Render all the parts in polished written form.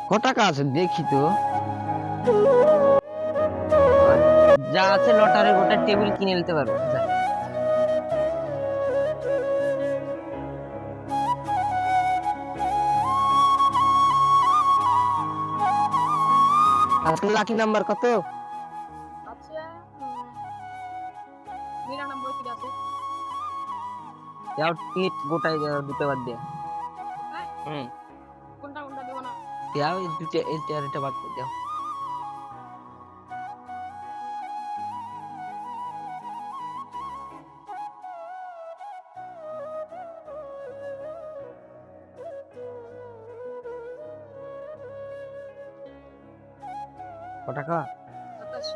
কত টাকা আছে দেখি তো। যা আছে লটারির গোটা টেবিল কিনে নিতে পারবো যা। আপনার লাকি নাম্বার কত? আছে 99 কি আছে? যাও টিট গোটাই দাও, দুটো বাদ দিয়ে। হ্যাঁ, কোনটা কোনটা দেব না? দাও এই দুটো, এইটা আর এটা বাদ করে দাও। কত টাকা? 27।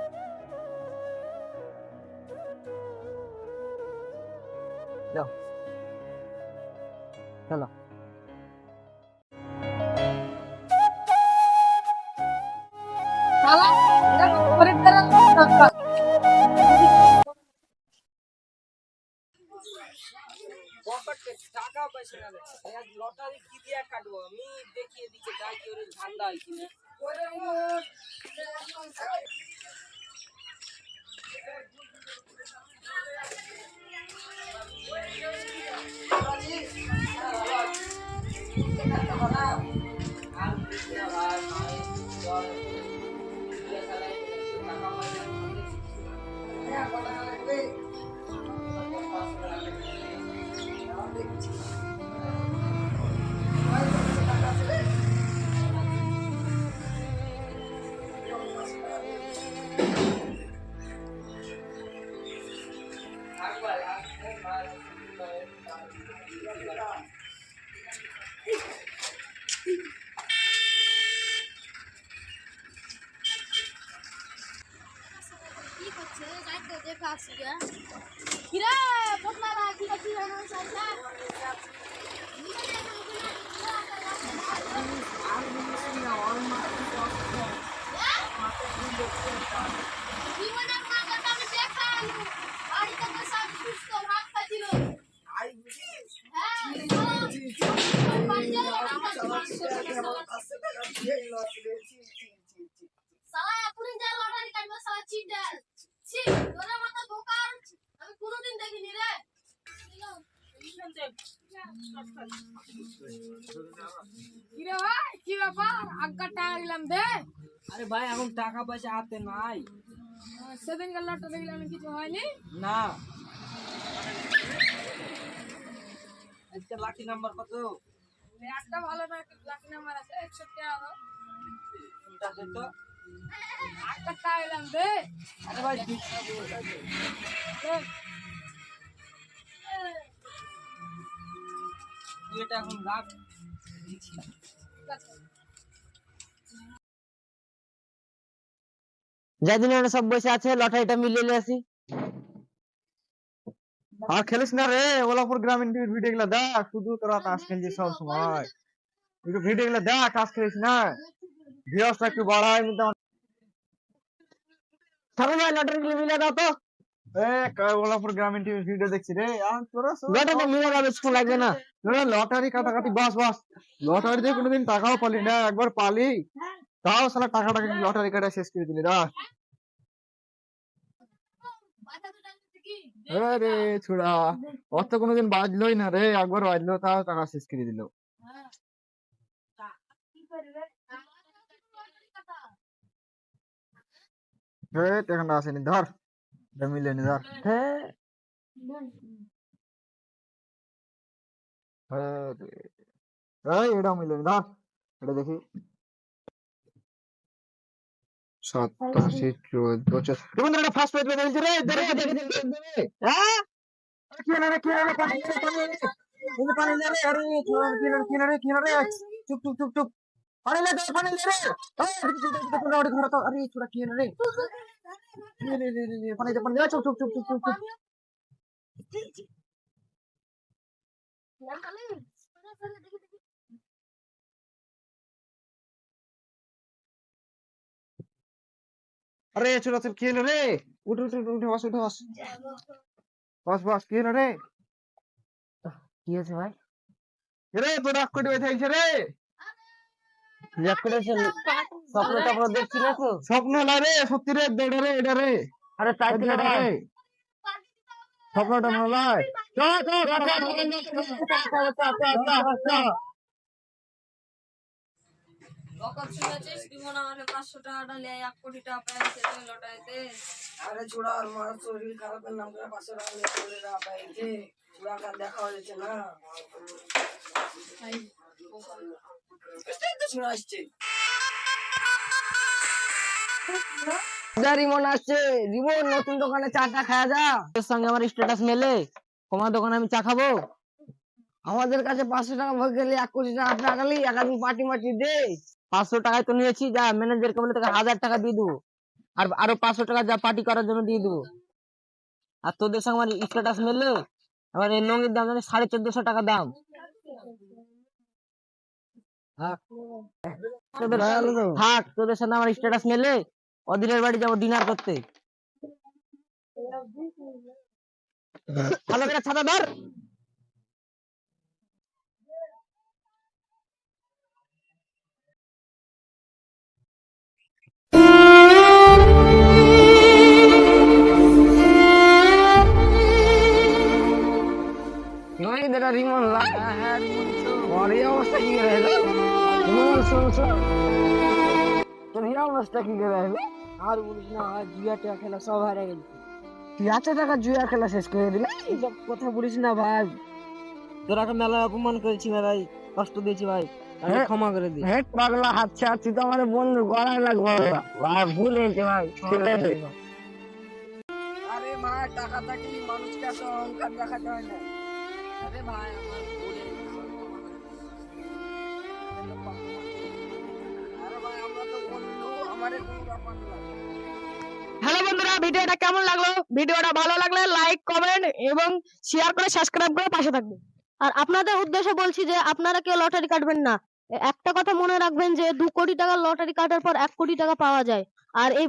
দাও চলো। শালা এটা খরিদ্দারের দরকার। পকেটে টাকা পয়সা না আজ লটারি কি দিয়া কাটবো আমি দেখিয়ে দিচ্ছে গাই কি ওরে ধান্দা হয় কিনা কি করছে যাইতে দেখে আসি রে কিরে পটনারা কি করছিস জানো সাইডা জীবনের মাথাটা আমি দেখাই বাড়িতে তো সব সুস্থ ভাত খাচ্ছিল সালা এখনই যা লটারি কাটবে সালা চিন্ডাল ছি তোরা মাথা বোকার আমি কোনোদিন দেখিনি রে কিরে ভাই কি ব্যাপার আজ্ঞা টাকা দিলাম দে। আরে ভাই এখন টাকা পয়সা হাতে নাই সেদিন কাল লটারি দিলাম কিছু হয়নি। না আজকে লাকি নাম্বার কত একটা ভালো না লাকি নাম্বার আছে 61 আরো কোনটা দে তো একটা টাকা দিলাম দে। আরে ভাই দে। তুই এটা এখন রাখ যেদিন ওরা সব বসে আছে লটারিটা মিলিয়ে নিয়ে আসি। আর খেলিস না রে, ওলাপুর গ্রামীণ টিভির ভিডিও গুলো দেখ, শুধু তোরা তাস খেলছিস সব সময়। একটু ভিডিও গুলো দেখ, তাস খেলিস না, ভিউয়ার্সটা একটু বাড়ায় কিন্তু সবাই ভাই লটারি মিলিয়ে দাও তো। ওলাপুর গ্রামীণ টিভির ভিডিও দেখছি রে। আর তোরা লটারিটা মিলিয়ে দাও, বেশিক্ষণ লাগবে না। লটারি কাটাকাটি বাস বাস, লটারি দিয়ে কোনোদিন টাকাও পালি না, একবার পালি তাও সালা টাকাটা লটারি কাটা শেষ করে দিলি রা। রে ছুড়া, অত কোনোদিন বাজলোই না রে, একবার বাজলো তাও টাকা শেষ করে দিল। টাকাটা আসেনি, ধর মিলেনি, ধর হ্যাঁ এটা মিলেনি, ধর এটা দেখি 87 14 ফার্স্ট পেজ বেরিয়েছে রে। হ্যাঁ কি না রে, কি না রে, পানি রে, পানি রে, পানি রে, আরে কি না রে, কি না রে, চুপ চুপ চুপ চুপ, পানি লে দে, পানি লে রে, কোন ওড়ে ঘর তো, আরে ছোড়া কি না রে, রে রে রে, পানি দে, পানি দে, চুপ চুপ চুপ চুপ চুপ। আরে ছোড়া তোর কি হলো রে, উঠ উঠ উঠ, উঠে বস, উঠে বস, বস বস, কি হলো রে, কি হয়েছে ভাই? রে তোর রাগ করে বেঁধে রে। দেখ করেছে স্বপ্ন টপ্ন দেখছি না তো। স্বপ্ন না রে, সত্যি রে, এটা রে, এটা রে, আরে তাই তো এটা নয়। রে, স্বপ্নটা নয়। চল, চল, চল, চল। বকর শুনেছিস জীবন আমাকে 500 টাকাটা নিয়ে 1 কোটি টাকা পেয়েছে লটারিতে। আরে ছোড়া আর মার শরীর খারাপের নাম করে 500 টাকা নিয়ে চলে যা পাইছে ছোড়া কার দেখা হয়েছে না এটাই তো শোনা আসছে রিমন আসছে। রিমন নতুন দোকানে চাটা খাওয়া যা, এর সঙ্গে আমার স্ট্যাটাস মেলে। তোমার দোকানে আমি চা খাবো। আমাদের কাছে 500 টাকা ভোগ গেলে 1 কোটি টাকা আপনার গেলি একাদিন পার্টি মাটি দে। 500 টাকায় তো নিয়েছি, যা ম্যানেজারকে বলে তোকে 1000 টাকা দিয়ে দেবো। আর আরো 500 টাকা যা পার্টি করার জন্য দিয়ে দেবো। আর তোদের সঙ্গে আমার স্ট্যাটাস মেলে। আমার এই লঙ্গির দাম জানি 1450 টাকা দাম। থাক, তোদের সাথে আমার স্ট্যাটাস মেলে। অধীরের বাড়ি যাবো ডিনার করতে। ভালো করে ছাতা ধর। রিমন অবস্থা কি করে তোর অবস্থা কি করে আর বলিস না, জুয়া টিয়া খেলা সব হারিয়ে গেছে। তুই 1 টাকা জুয়া খেলা শেষ করে দিলে। এইসব কথা বলিস না ভাই, তোরাকে মেলা অপমান করেছি ভাই, কষ্ট দিয়েছি ভাই, আমাকে ক্ষমা করে দিই। হেট পাগলা হাতছে, তুই তো আমার বন্ধু গলায় লাগবে ভাই, ভুল হয়েছে ভাই। আরে ভাই টাকা থাকলে মানুষকে এত অহংকার দেখাতে হয় না আরে ভাই আমার ভুল হয়ে গেছে, আরে ভাই আমরা তো বন্ধু আমারে কোনো ব্যাপার না হ্যালো বন্ধুরা, ভিডিওটা কেমন লাগলো? ভিডিওটা ভালো লাগলে লাইক কমেন্ট এবং শেয়ার করে সাবস্ক্রাইব করে পাশে থাকবেন। আর আপনাদের উদ্দেশ্যে বলছি যে আপনারা কেউ লটারি কাটবেন না। একটা কথা মনে রাখবেন যে 2 কোটি টাকার লটারি কাটার পর 1 কোটি টাকা পাওয়া যায়। আর এই